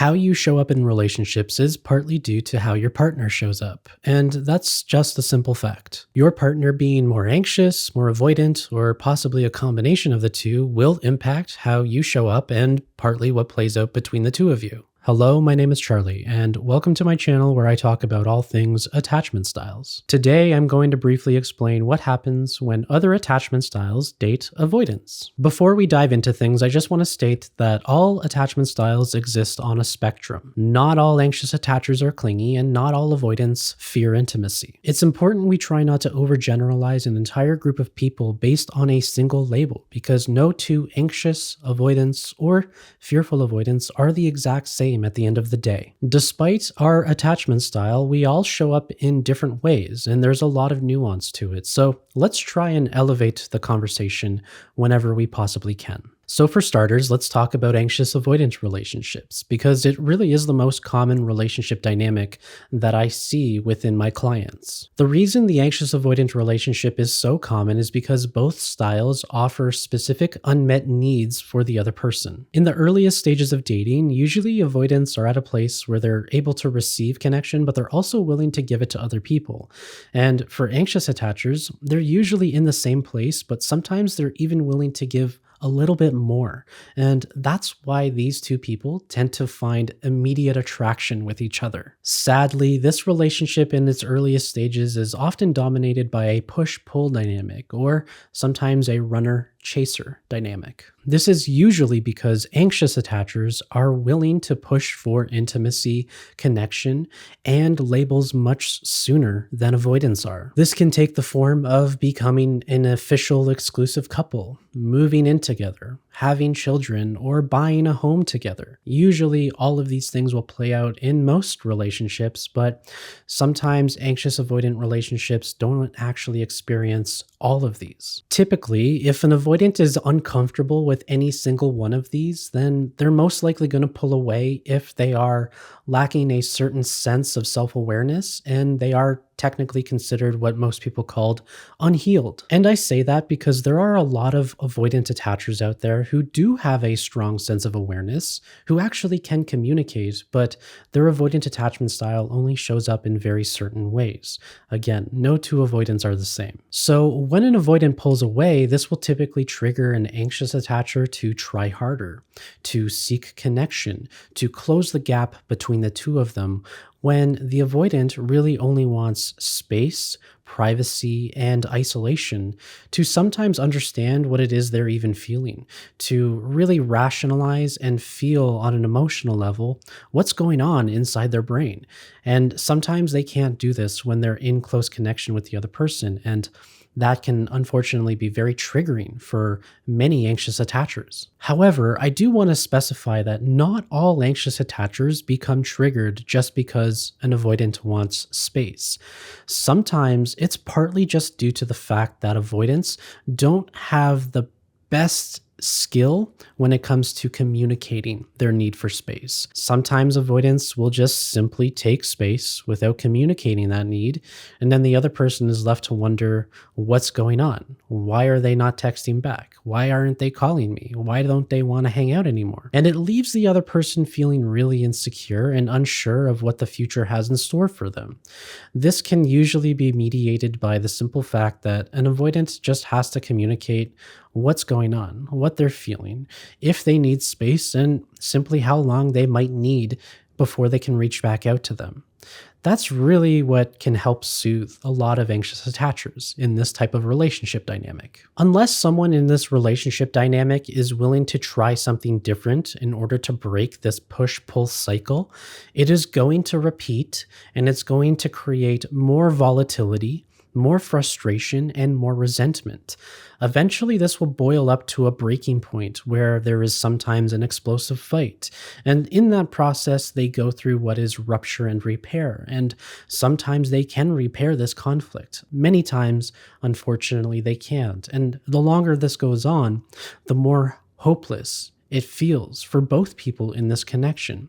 How you show up in relationships is partly due to how your partner shows up, and that's just a simple fact. Your partner being more anxious, more avoidant, or possibly a combination of the two will impact how you show up and partly what plays out between the two of you. Hello, my name is Charlie, and welcome to my channel where I talk about all things attachment styles. Today, I'm going to briefly explain what happens when other attachment styles date avoidance. Before we dive into things, I just want to state that all attachment styles exist on a spectrum. Not all anxious attachers are clingy, and not all avoidants fear intimacy. It's important we try not to overgeneralize an entire group of people based on a single label, because no two anxious avoidants or fearful avoidants are the exact same at the end of the day. Despite our attachment style, we all show up in different ways, and there's a lot of nuance to it. So let's try and elevate the conversation whenever we possibly can. So for starters, let's talk about anxious avoidant relationships, because it really is the most common relationship dynamic that I see within my clients. The reason the anxious avoidant relationship is so common is because both styles offer specific unmet needs for the other person. In the earliest stages of dating, usually avoidants are at a place where they're able to receive connection, but they're also willing to give it to other people. And for anxious attachers, they're usually in the same place, but sometimes they're even willing to give a little bit more. And that's why these two people tend to find immediate attraction with each other. Sadly, this relationship in its earliest stages is often dominated by a push-pull dynamic, or sometimes a runner-chaser dynamic. This is usually because anxious attachers are willing to push for intimacy, connection, and labels much sooner than avoidants are. This can take the form of becoming an official exclusive couple, moving in together, having children, or buying a home together. Usually, all of these things will play out in most relationships, but sometimes anxious avoidant relationships don't actually experience all of these. Typically, if an avoidant is uncomfortable with any single one of these, then they're most likely going to pull away if they are lacking a certain sense of self-awareness and they are technically considered what most people called unhealed. And I say that because there are a lot of avoidant attachers out there who do have a strong sense of awareness, who actually can communicate, but their avoidant attachment style only shows up in very certain ways. Again, no two avoidants are the same. So when an avoidant pulls away, this will typically trigger an anxious attacher to try harder, to seek connection, to close the gap between the two of them, when the avoidant really only wants space, privacy, and isolation to sometimes understand what it is they're even feeling, to really rationalize and feel on an emotional level what's going on inside their brain. And sometimes they can't do this when they're in close connection with the other person, and that can unfortunately be very triggering for many anxious attachers. However, I do want to specify that not all anxious attachers become triggered just because an avoidant wants space. Sometimes it's partly just due to the fact that avoidants don't have the best skill when it comes to communicating their need for space. Sometimes avoidants will just simply take space without communicating that need, and then the other person is left to wonder what's going on. Why are they not texting back? Why aren't they calling me? Why don't they want to hang out anymore? And it leaves the other person feeling really insecure and unsure of what the future has in store for them. This can usually be mediated by the simple fact that an avoidant just has to communicate what's going on, what they're feeling, if they need space, and simply how long they might need before they can reach back out to them. That's really what can help soothe a lot of anxious attachers in this type of relationship dynamic. Unless someone in this relationship dynamic is willing to try something different in order to break this push-pull cycle, it is going to repeat, and it's going to create more volatility, more frustration, and more resentment. Eventually, this will boil up to a breaking point where there is sometimes an explosive fight. And in that process, they go through what is rupture and repair. And sometimes they can repair this conflict. Many times, unfortunately, they can't. And the longer this goes on, the more hopeless it feels for both people in this connection.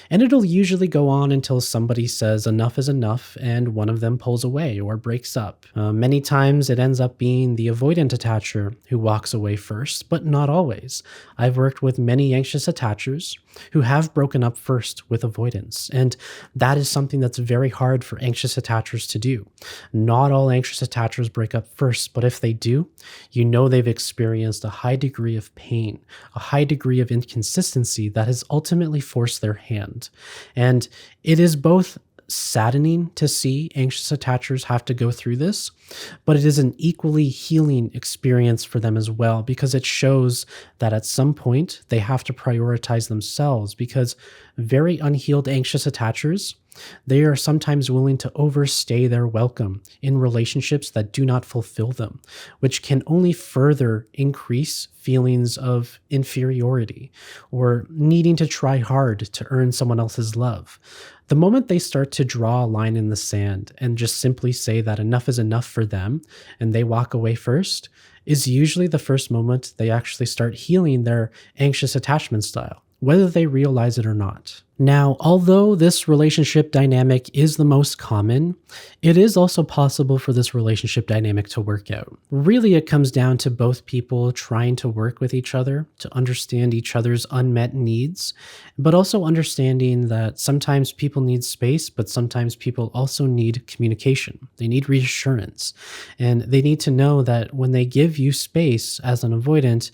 And it'll usually go on until somebody says enough is enough and one of them pulls away or breaks up. Many times it ends up being the avoidant attacher who walks away first, but not always. I've worked with many anxious attachers who have broken up first with avoidance, and that is something that's very hard for anxious attachers to do. Not all anxious attachers break up first, but if they do, you know they've experienced a high degree of pain, a high degree of inconsistency that has ultimately forced their hand. And it is both saddening to see anxious attachers have to go through this, but it is an equally healing experience for them as well, because it shows that at some point they have to prioritize themselves, because very unhealed anxious attachers, they are sometimes willing to overstay their welcome in relationships that do not fulfill them, which can only further increase feelings of inferiority or needing to try hard to earn someone else's love. The moment they start to draw a line in the sand and just simply say that enough is enough for them and they walk away first, is usually the first moment they actually start healing their anxious attachment style, whether they realize it or not. Now, although this relationship dynamic is the most common, it is also possible for this relationship dynamic to work out. Really, it comes down to both people trying to work with each other, to understand each other's unmet needs, but also understanding that sometimes people need space, but sometimes people also need communication. They need reassurance, and they need to know that when they give you space as an avoidant,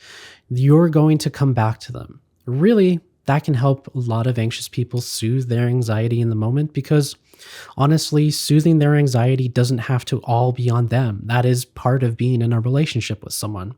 you're going to come back to them. Really, that can help a lot of anxious people soothe their anxiety in the moment, because honestly, soothing their anxiety doesn't have to all be on them. That is part of being in a relationship with someone.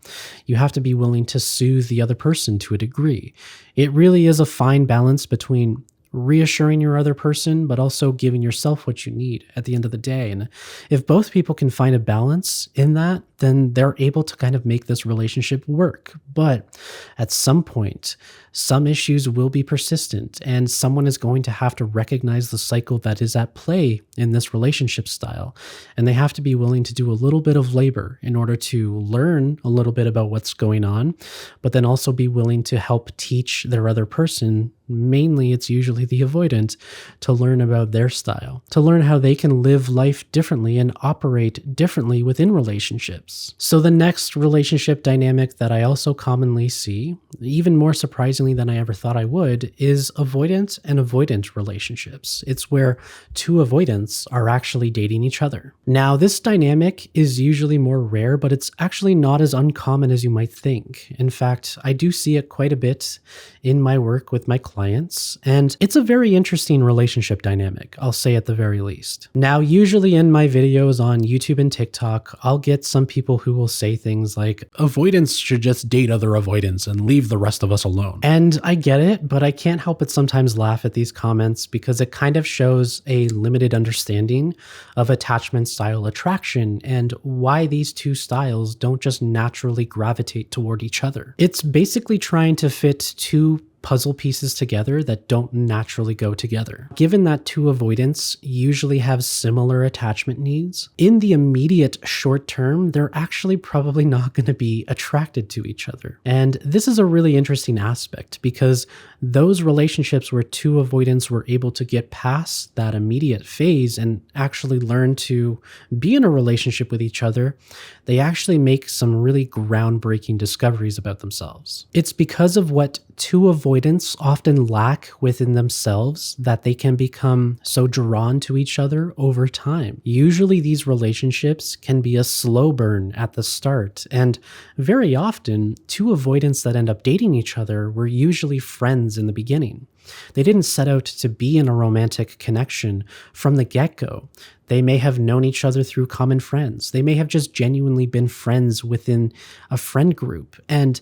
You have to be willing to soothe the other person to a degree. It really is a fine balance between reassuring your other person, but also giving yourself what you need at the end of the day. And if both people can find a balance in that, then they're able to kind of make this relationship work. But at some point, some issues will be persistent, and someone is going to have to recognize the cycle that is at play in this relationship style. And they have to be willing to do a little bit of labor in order to learn a little bit about what's going on, but then also be willing to help teach their other person, mainly it's usually the avoidant, to learn about their style, to learn how they can live life differently and operate differently within relationships. So the next relationship dynamic that I also commonly see, even more surprisingly than I ever thought I would, is avoidant and avoidant relationships. It's where two avoidants are actually dating each other. Now, this dynamic is usually more rare, but it's actually not as uncommon as you might think. In fact, I do see it quite a bit in my work with my clients, and it's a very interesting relationship dynamic, I'll say at the very least. Now, usually in my videos on YouTube and TikTok, I'll get some people who will say things like, avoidants should just date other avoidants and leave the rest of us alone. And I get it, but I can't help but sometimes laugh at these comments, because it kind of shows a limited understanding of attachment style attraction and why these two styles don't just naturally gravitate toward each other. It's basically trying to fit two puzzle pieces together that don't naturally go together. Given that two avoidants usually have similar attachment needs, in the immediate short term, they're actually probably not going to be attracted to each other. And this is a really interesting aspect, because those relationships where two avoidants were able to get past that immediate phase and actually learn to be in a relationship with each other, they actually make some really groundbreaking discoveries about themselves. It's because of what two avoidants often lack within themselves that they can become so drawn to each other over time. Usually these relationships can be a slow burn at the start, and very often two avoidants that end up dating each other were usually friends in the beginning. They didn't set out to be in a romantic connection from the get-go. They may have known each other through common friends. They may have just genuinely been friends within a friend group. And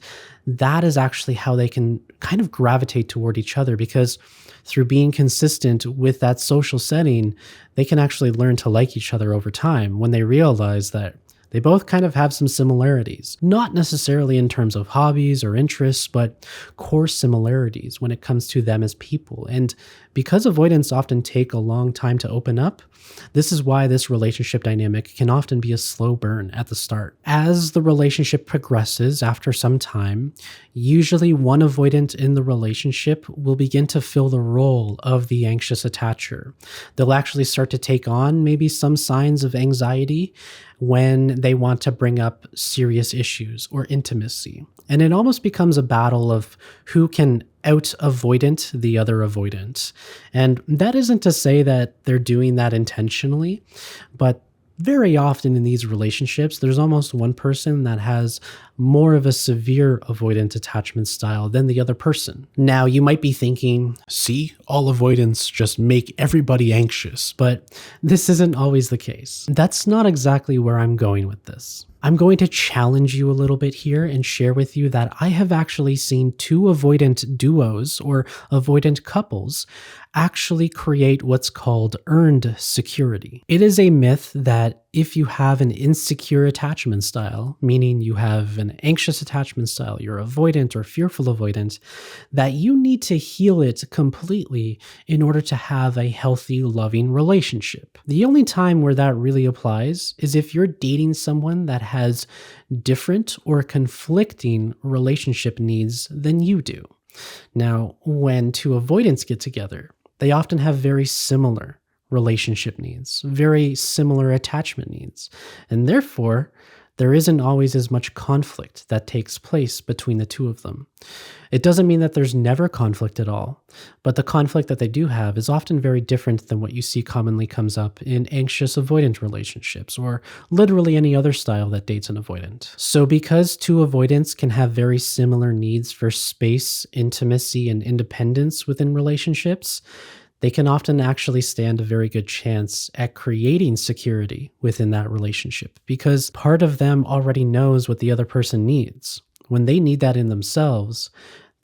that is actually how they can kind of gravitate toward each other, because through being consistent with that social setting, they can actually learn to like each other over time when they realize that They both kind of have some similarities, not necessarily in terms of hobbies or interests, but core similarities when it comes to them as people. And because avoidants often take a long time to open up, this is why this relationship dynamic can often be a slow burn at the start. As the relationship progresses after some time, usually one avoidant in the relationship will begin to fill the role of the anxious attacher. They'll actually start to take on maybe some signs of anxiety when they want to bring up serious issues or intimacy. And it almost becomes a battle of who can out avoidant the other avoidant. And that isn't to say that they're doing that intentionally, but very often in these relationships, there's almost one person that has more of a severe avoidant attachment style than the other person. Now, you might be thinking, see, all avoidants just make everybody anxious, but this isn't always the case. That's not exactly where I'm going with this. I'm going to challenge you a little bit here and share with you that I have actually seen two avoidant duos or avoidant couples actually create what's called earned security. It is a myth that if you have an insecure attachment style, meaning you have an anxious attachment style, you're avoidant or fearful avoidant, that you need to heal it completely in order to have a healthy, loving relationship. The only time where that really applies is if you're dating someone that has different or conflicting relationship needs than you do. Now, when two avoidants get together, they often have very similar relationship needs, very similar attachment needs, and therefore, there isn't always as much conflict that takes place between the two of them. It doesn't mean that there's never conflict at all, but the conflict that they do have is often very different than what you see commonly comes up in anxious avoidant relationships or literally any other style that dates an avoidant. So because two avoidants can have very similar needs for space, intimacy, and independence within relationships, they can often actually stand a very good chance at creating security within that relationship because part of them already knows what the other person needs. When they need that in themselves,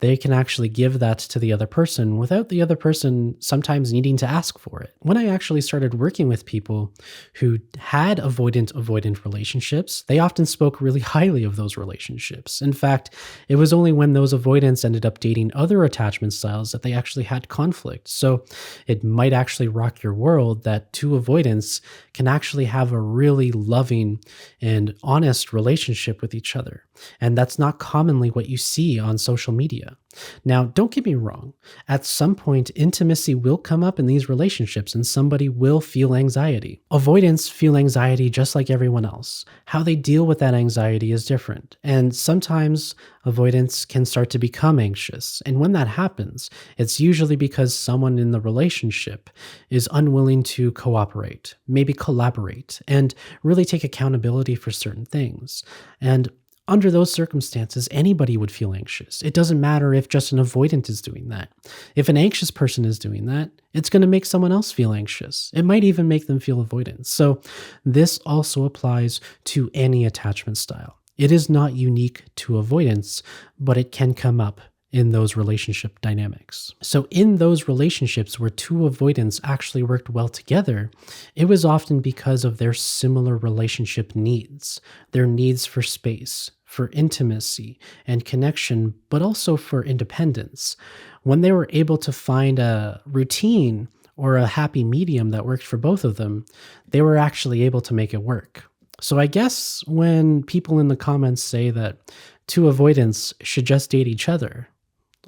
they can actually give that to the other person without the other person sometimes needing to ask for it. When I actually started working with people who had avoidant relationships, they often spoke really highly of those relationships. In fact, it was only when those avoidants ended up dating other attachment styles that they actually had conflict. So it might actually rock your world that two avoidants can actually have a really loving and honest relationship with each other. And that's not commonly what you see on social media. Now, don't get me wrong. At some point, intimacy will come up in these relationships and somebody will feel anxiety. Avoidants feel anxiety just like everyone else. How they deal with that anxiety is different. And sometimes avoidants can start to become anxious. And when that happens, it's usually because someone in the relationship is unwilling to cooperate, maybe collaborate, and really take accountability for certain things. And under those circumstances, anybody would feel anxious. It doesn't matter if just an avoidant is doing that. If an anxious person is doing that, it's going to make someone else feel anxious. It might even make them feel avoidant. So this also applies to any attachment style. It is not unique to avoidance, but it can come up in those relationship dynamics. So in those relationships where two avoidants actually worked well together, it was often because of their similar relationship needs, their needs for space, for intimacy and connection, but also for independence. When they were able to find a routine or a happy medium that worked for both of them, they were actually able to make it work. So I guess when people in the comments say that two avoidants should just date each other,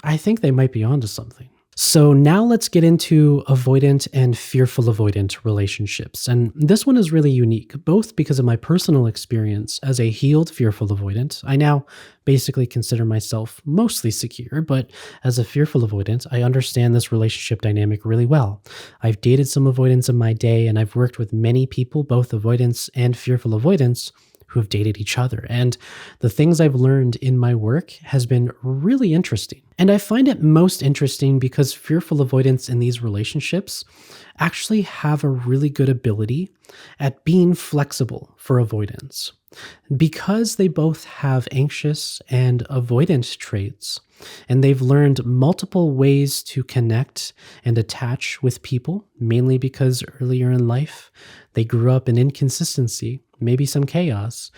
I think they might be onto something. So now let's get into avoidant and fearful avoidant relationships. And this one is really unique, both because of my personal experience as a healed fearful avoidant. I now basically consider myself mostly secure, but as a fearful avoidant, I understand this relationship dynamic really well. I've dated some avoidants in my day, and I've worked with many people, both avoidants and fearful avoidants, who have dated each other. And the things I've learned in my work has been really interesting. And I find it most interesting because fearful avoidants in these relationships actually have a really good ability at being flexible for avoidance. Because they both have anxious and avoidant traits, and they've learned multiple ways to connect and attach with people, mainly because earlier in life they grew up in inconsistency, maybe some chaos,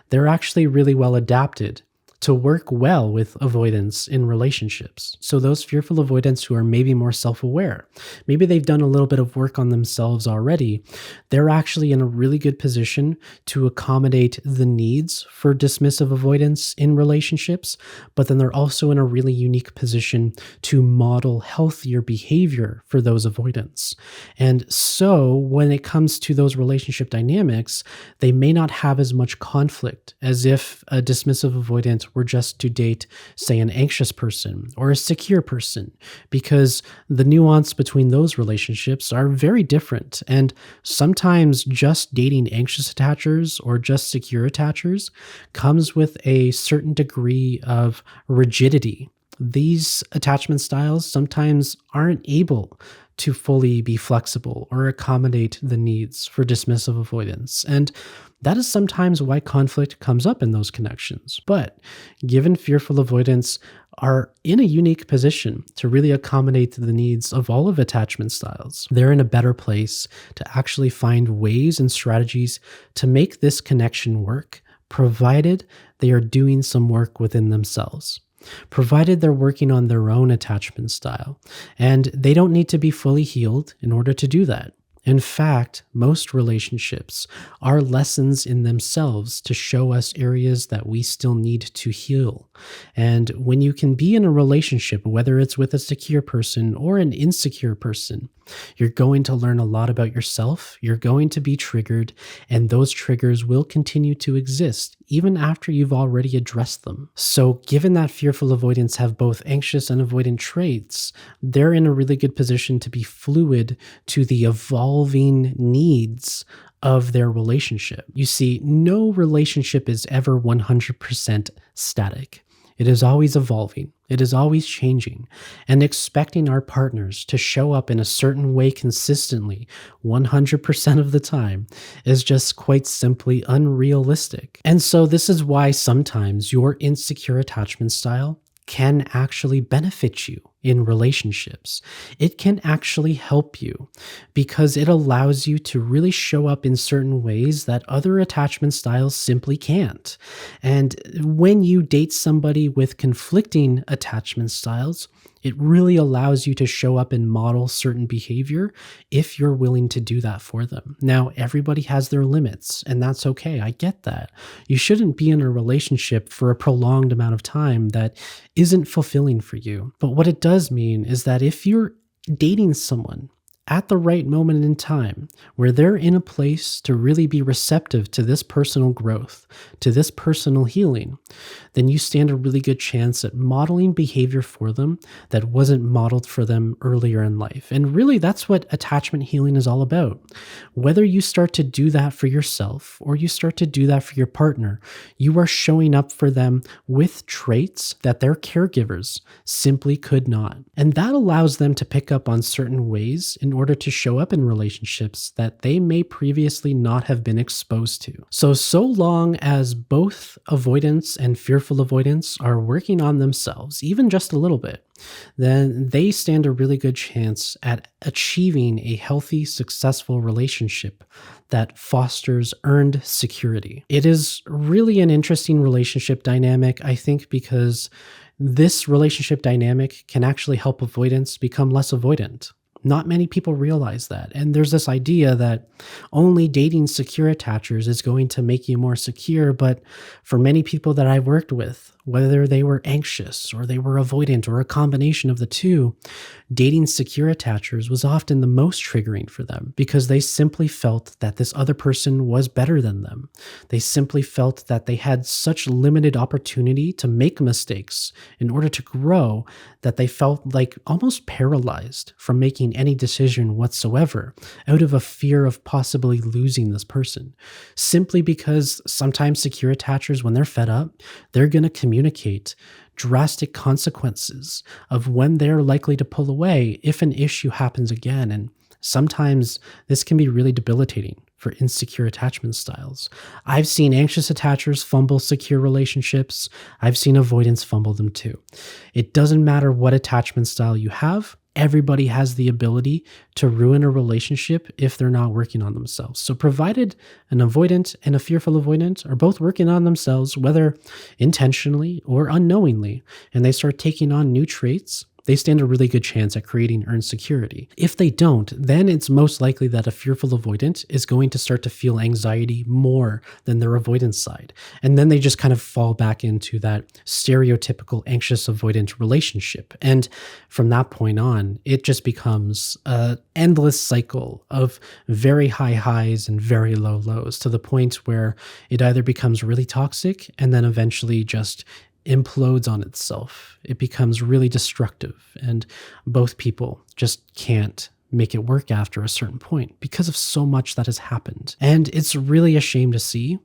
they're actually really well adapted to work well with avoidance in relationships. So those fearful avoidants who are maybe more self-aware, maybe they've done a little bit of work on themselves already, they're actually in a really good position to accommodate the needs for dismissive avoidance in relationships, but then they're also in a really unique position to model healthier behavior for those avoidants. And so when it comes to those relationship dynamics, they may not have as much conflict as if a dismissive avoidant were just to date, say, an anxious person or a secure person, because the nuance between those relationships are very different. And sometimes just dating anxious attachers or just secure attachers comes with a certain degree of rigidity. These attachment styles sometimes aren't able to fully be flexible or accommodate the needs for dismissive avoidance. And that is sometimes why conflict comes up in those connections. But given fearful avoidants are in a unique position to really accommodate the needs of all of attachment styles, they're in a better place to actually find ways and strategies to make this connection work, provided they are doing some work within themselves. Provided they're working on their own attachment style, and they don't need to be fully healed in order to do that. In fact, most relationships are lessons in themselves to show us areas that we still need to heal. And when you can be in a relationship, whether it's with a secure person or an insecure person, you're going to learn a lot about yourself, you're going to be triggered, and those triggers will continue to exist even after you've already addressed them. So given that fearful avoidants have both anxious and avoidant traits, they're in a really good position to be fluid to the evolving needs of their relationship. You see, no relationship is ever 100% static. It is always evolving. It is always changing. And expecting our partners to show up in a certain way consistently 100% of the time is just quite simply unrealistic. And so this is why sometimes your insecure attachment style can actually benefit you in relationships. It can actually help you because it allows you to really show up in certain ways that other attachment styles simply can't. And when you date somebody with conflicting attachment styles, it really allows you to show up and model certain behavior if you're willing to do that for them. Now, everybody has their limits, and that's okay. I get that. You shouldn't be in a relationship for a prolonged amount of time that isn't fulfilling for you. But what it does mean is that if you're dating someone at the right moment in time, where they're in a place to really be receptive to this personal growth, to this personal healing, then you stand a really good chance at modeling behavior for them that wasn't modeled for them earlier in life. And really, that's what attachment healing is all about. Whether you start to do that for yourself or you start to do that for your partner, you are showing up for them with traits that their caregivers simply could not. And that allows them to pick up on certain ways in order to show up in relationships that they may previously not have been exposed to. So long as both avoidance and fearful avoidance are working on themselves, even just a little bit, then they stand a really good chance at achieving a healthy, successful relationship that fosters earned security. It is really an interesting relationship dynamic, I think, because this relationship dynamic can actually help avoidance become less avoidant. Not many people realize that. And there's this idea that only dating secure attachers is going to make you more secure. But for many people that I've worked with, whether they were anxious or they were avoidant or a combination of the two, dating secure attachers was often the most triggering for them because they simply felt that this other person was better than them. They simply felt that they had such limited opportunity to make mistakes in order to grow that they felt like almost paralyzed from making any decision whatsoever out of a fear of possibly losing this person. Simply because sometimes secure attachers, when they're fed up, they're going to communicate drastic consequences of when they're likely to pull away if an issue happens again. And sometimes this can be really debilitating for insecure attachment styles. I've seen anxious attachers fumble secure relationships. I've seen avoidants fumble them too. It doesn't matter what attachment style you have. Everybody has the ability to ruin a relationship if they're not working on themselves. So provided an avoidant and a fearful avoidant are both working on themselves, whether intentionally or unknowingly, and they start taking on new traits, they stand a really good chance at creating earned security. If they don't, then it's most likely that a fearful avoidant is going to start to feel anxiety more than their avoidance side. And then they just kind of fall back into that stereotypical anxious avoidant relationship. And from that point on, it just becomes an endless cycle of very high highs and very low lows, to the point where it either becomes really toxic and then eventually just implodes on itself. It becomes really destructive, and both people just can't make it work after a certain point because of so much that has happened. And it's really a shame to see,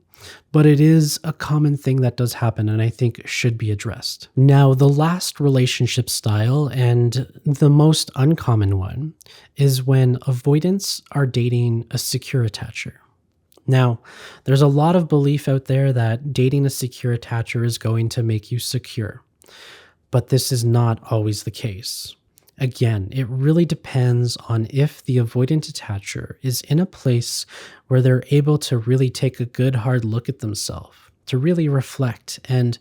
but it is a common thing that does happen and I think should be addressed. Now, the last relationship style, and the most uncommon one, is when avoidants are dating a secure attacher. Now, there's a lot of belief out there that dating a secure attacher is going to make you secure, but this is not always the case. Again, it really depends on if the avoidant attacher is in a place where they're able to really take a good hard look at themselves, to really reflect and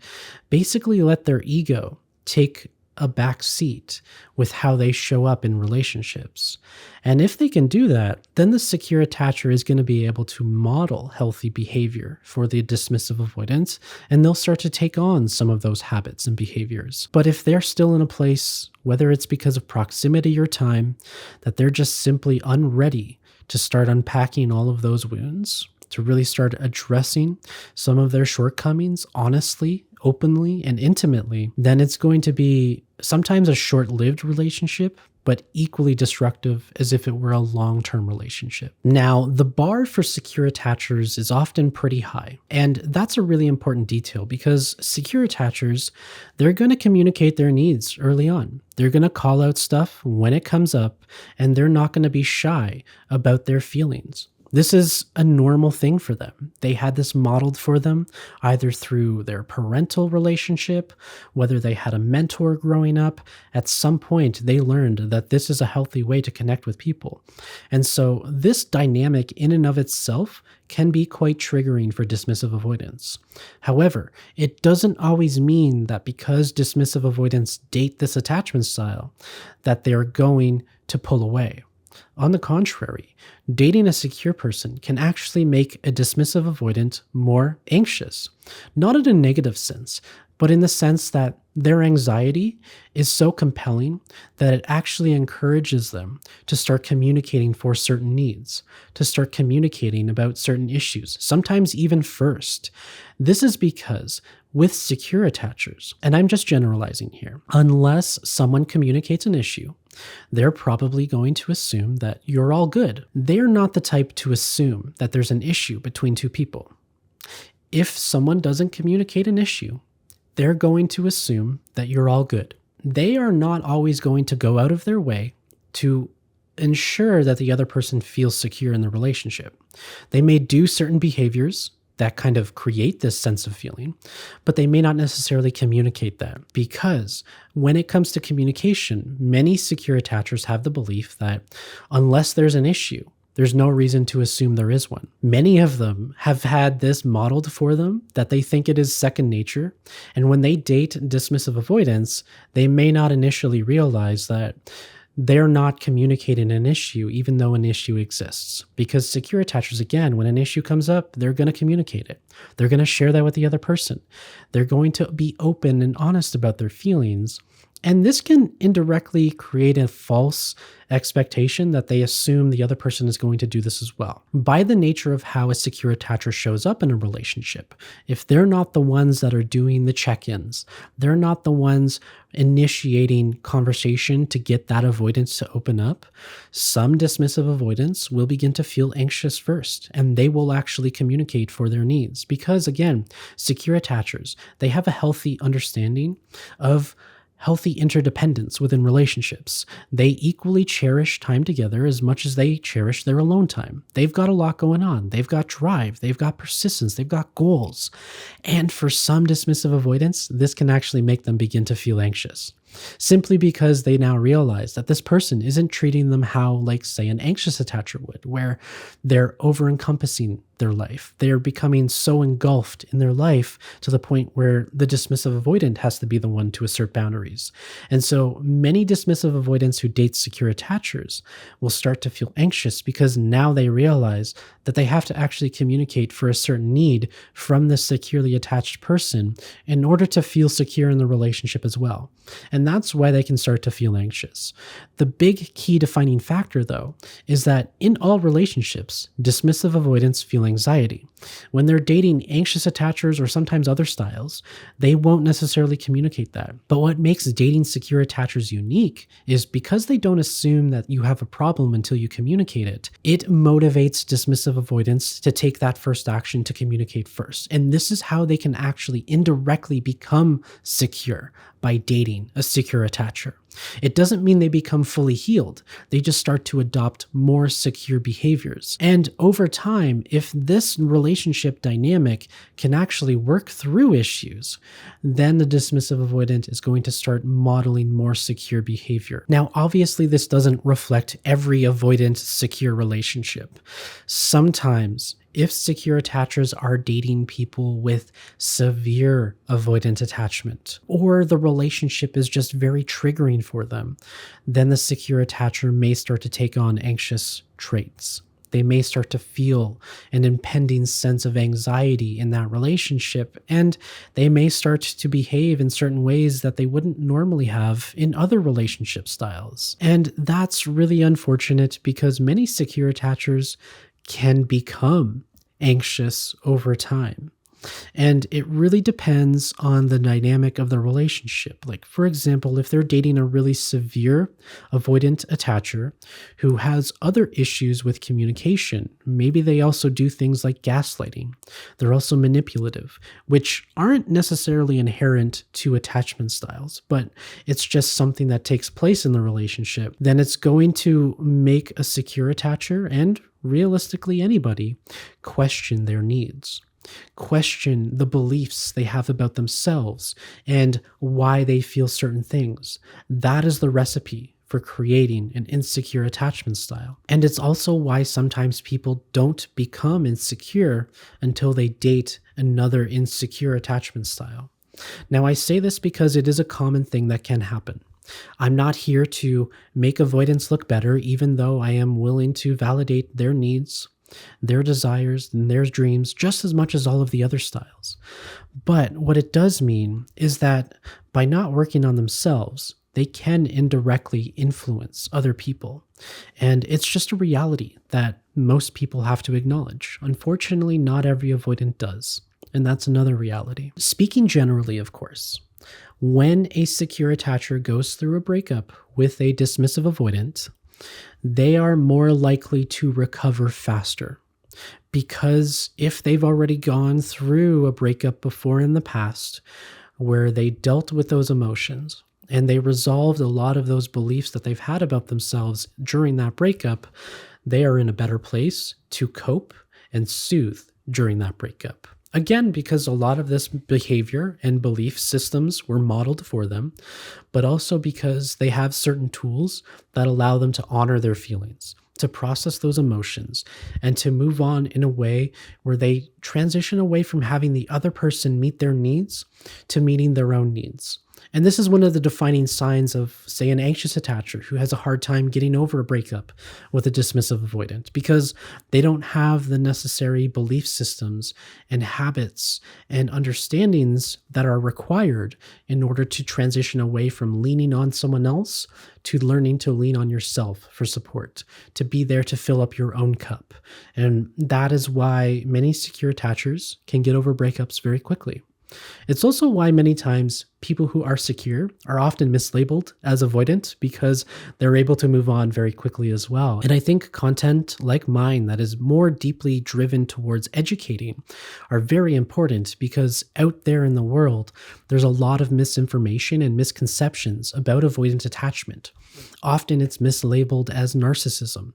basically let their ego take a back seat with how they show up in relationships. And if they can do that, then the secure attacher is going to be able to model healthy behavior for the dismissive avoidant, and they'll start to take on some of those habits and behaviors. But if they're still in a place, whether it's because of proximity or time, that they're just simply unready to start unpacking all of those wounds, to really start addressing some of their shortcomings honestly, openly, and intimately, then it's going to be sometimes a short-lived relationship, but equally destructive as if it were a long-term relationship. Now, the bar for secure attachers is often pretty high, and that's a really important detail because secure attachers, they're going to communicate their needs early on. They're going to call out stuff when it comes up, and they're not going to be shy about their feelings. This is a normal thing for them. They had this modeled for them either through their parental relationship, whether they had a mentor growing up. At some point, they learned that this is a healthy way to connect with people. And so this dynamic in and of itself can be quite triggering for dismissive avoidance. However, it doesn't always mean that because dismissive avoidants date this attachment style, that they're going to pull away. On the contrary, dating a secure person can actually make a dismissive avoidant more anxious, not in a negative sense, but in the sense that their anxiety is so compelling that it actually encourages them to start communicating for certain needs, to start communicating about certain issues, sometimes even first. This is because with secure attachers, and I'm just generalizing here, unless someone communicates an issue, they're probably going to assume that you're all good. They're not the type to assume that there's an issue between two people. If someone doesn't communicate an issue, they're going to assume that you're all good. They are not always going to go out of their way to ensure that the other person feels secure in the relationship. They may do certain behaviors that kind of create this sense of feeling, but they may not necessarily communicate that, because when it comes to communication, many secure attachers have the belief that unless there's an issue, there's no reason to assume there is one. Many of them have had this modeled for them that they think it is second nature. And when they date dismissive avoidance, they may not initially realize that they're not communicating an issue, even though an issue exists. Because secure attachers, again, when an issue comes up, they're going to communicate it. They're going to share that with the other person. They're going to be open and honest about their feelings. And this can indirectly create a false expectation that they assume the other person is going to do this as well. By the nature of how a secure attacher shows up in a relationship, if they're not the ones that are doing the check-ins, they're not the ones initiating conversation to get that avoidance to open up, some dismissive avoidants will begin to feel anxious first, and they will actually communicate for their needs. Because again, secure attachers, they have a healthy understanding of healthy interdependence within relationships. They equally cherish time together as much as they cherish their alone time. They've got a lot going on. They've got drive, they've got persistence, they've got goals. And for some dismissive avoidants, this can actually make them begin to feel anxious, simply because they now realize that this person isn't treating them how, like, say, an anxious attacher would, where they're over encompassing their life. They're becoming so engulfed in their life to the point where the dismissive avoidant has to be the one to assert boundaries. And so many dismissive avoidants who date secure attachers will start to feel anxious because now they realize that they have to actually communicate for a certain need from the securely attached person in order to feel secure in the relationship as well. And that's why they can start to feel anxious. The big key defining factor, though, is that in all relationships, dismissive avoidants feel anxiety. When they're dating anxious attachers or sometimes other styles, they won't necessarily communicate that. But what makes dating secure attachers unique is because they don't assume that you have a problem until you communicate it. It motivates dismissive avoidants to take that first action to communicate first. And this is how they can actually indirectly become secure, by dating a secure attacher. It doesn't mean they become fully healed. They just start to adopt more secure behaviors. And over time, if this relationship dynamic can actually work through issues, then the dismissive avoidant is going to start modeling more secure behavior. Now, obviously, this doesn't reflect every avoidant secure relationship. Sometimes, if secure attachers are dating people with severe avoidant attachment, or the relationship is just very triggering for them, then the secure attacher may start to take on anxious traits. They may start to feel an impending sense of anxiety in that relationship, and they may start to behave in certain ways that they wouldn't normally have in other relationship styles. And that's really unfortunate because many secure attachers can become anxious over time. And it really depends on the dynamic of the relationship. Like, for example, if they're dating a really severe avoidant attacher who has other issues with communication, maybe they also do things like gaslighting. They're also manipulative, which aren't necessarily inherent to attachment styles, but it's just something that takes place in the relationship. Then it's going to make a secure attacher, and realistically anybody, question their needs. Question the beliefs they have about themselves and why they feel certain things. That is the recipe for creating an insecure attachment style. And it's also why sometimes people don't become insecure until they date another insecure attachment style. Now, I say this because it is a common thing that can happen. I'm not here to make avoidance look better, even though I am willing to validate their needs, their desires, and their dreams just as much as all of the other styles. But what it does mean is that by not working on themselves, they can indirectly influence other people. And it's just a reality that most people have to acknowledge. Unfortunately, not every avoidant does. And that's another reality. Speaking generally, of course, when a secure attacher goes through a breakup with a dismissive avoidant, they are more likely to recover faster. Because if they've already gone through a breakup before in the past, where they dealt with those emotions and they resolved a lot of those beliefs that they've had about themselves during that breakup, they are in a better place to cope and soothe during that breakup. Again, because a lot of this behavior and belief systems were modeled for them, but also because they have certain tools that allow them to honor their feelings, to process those emotions, and to move on in a way where they transition away from having the other person meet their needs to meeting their own needs. And this is one of the defining signs of, say, an anxious attacher who has a hard time getting over a breakup with a dismissive avoidant because they don't have the necessary belief systems and habits and understandings that are required in order to transition away from leaning on someone else to learning to lean on yourself for support, to be there to fill up your own cup. And that is why many secure attachers can get over breakups very quickly. It's also why many times people who are secure are often mislabeled as avoidant because they're able to move on very quickly as well. And I think content like mine that is more deeply driven towards educating are very important because out there in the world, there's a lot of misinformation and misconceptions about avoidant attachment. Often it's mislabeled as narcissism.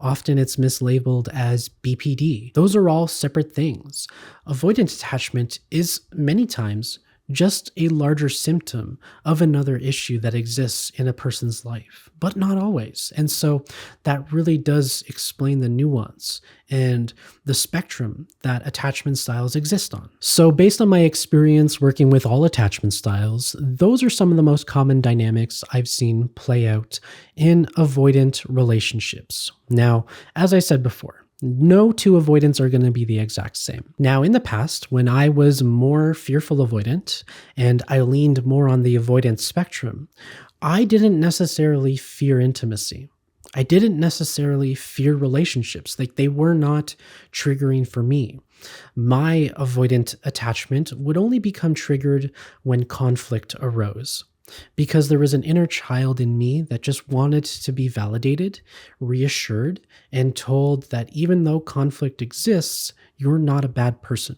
Often it's mislabeled as BPD. Those are all separate things. Avoidant attachment is many times just a larger symptom of another issue that exists in a person's life, but not always. And so that really does explain the nuance and the spectrum that attachment styles exist on. So based on my experience working with all attachment styles, those are some of the most common dynamics I've seen play out in avoidant relationships. Now, as I said before, no two avoidants are going to be the exact same. Now, in the past, when I was more fearful avoidant and I leaned more on the avoidance spectrum, I didn't necessarily fear intimacy. I didn't necessarily fear relationships. Like, they were not triggering for me. My avoidant attachment would only become triggered when conflict arose, because there was an inner child in me that just wanted to be validated, reassured, and told that even though conflict exists, you're not a bad person.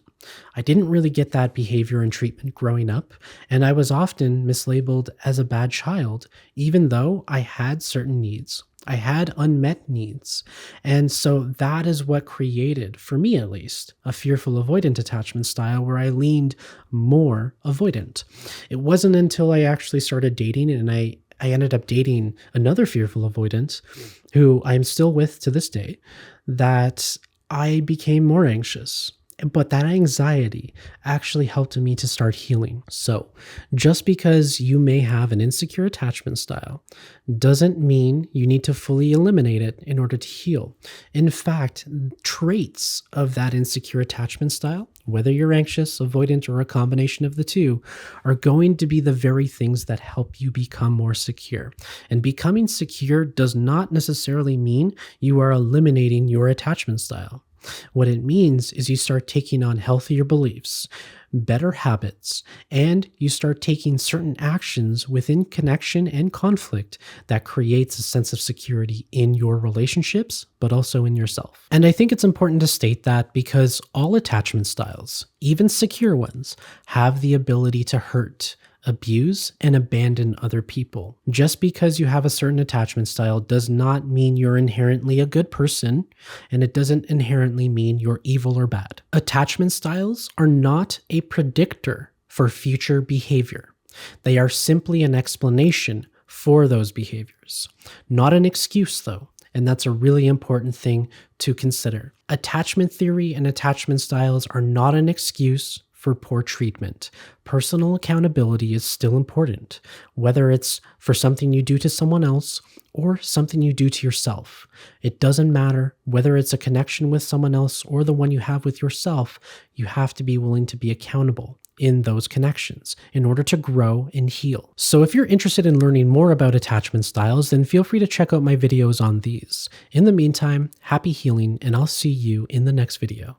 I didn't really get that behavior and treatment growing up, and I was often mislabeled as a bad child, even though I had certain needs. I had unmet needs. And so that is what created, for me at least, a fearful avoidant attachment style where I leaned more avoidant. It wasn't until I actually started dating and I ended up dating another fearful avoidant who I'm still with to this day that I became more anxious. But that anxiety actually helped me to start healing. So just because you may have an insecure attachment style doesn't mean you need to fully eliminate it in order to heal. In fact, traits of that insecure attachment style, whether you're anxious, avoidant, or a combination of the two, are going to be the very things that help you become more secure. And becoming secure does not necessarily mean you are eliminating your attachment style. What it means is you start taking on healthier beliefs, better habits, and you start taking certain actions within connection and conflict that creates a sense of security in your relationships, but also in yourself. And I think it's important to state that because all attachment styles, even secure ones, have the ability to hurt, abuse, and abandon other people. Just because you have a certain attachment style does not mean you're inherently a good person, and it doesn't inherently mean you're evil or bad. Attachment styles are not a predictor for future behavior. They are simply an explanation for those behaviors, not an excuse though. And that's a really important thing to consider. Attachment theory and attachment styles are not an excuse for poor treatment. Personal accountability is still important, whether it's for something you do to someone else or something you do to yourself. It doesn't matter whether it's a connection with someone else or the one you have with yourself. You have to be willing to be accountable in those connections in order to grow and heal. So if you're interested in learning more about attachment styles, then feel free to check out my videos on these. In the meantime, happy healing, and I'll see you in the next video.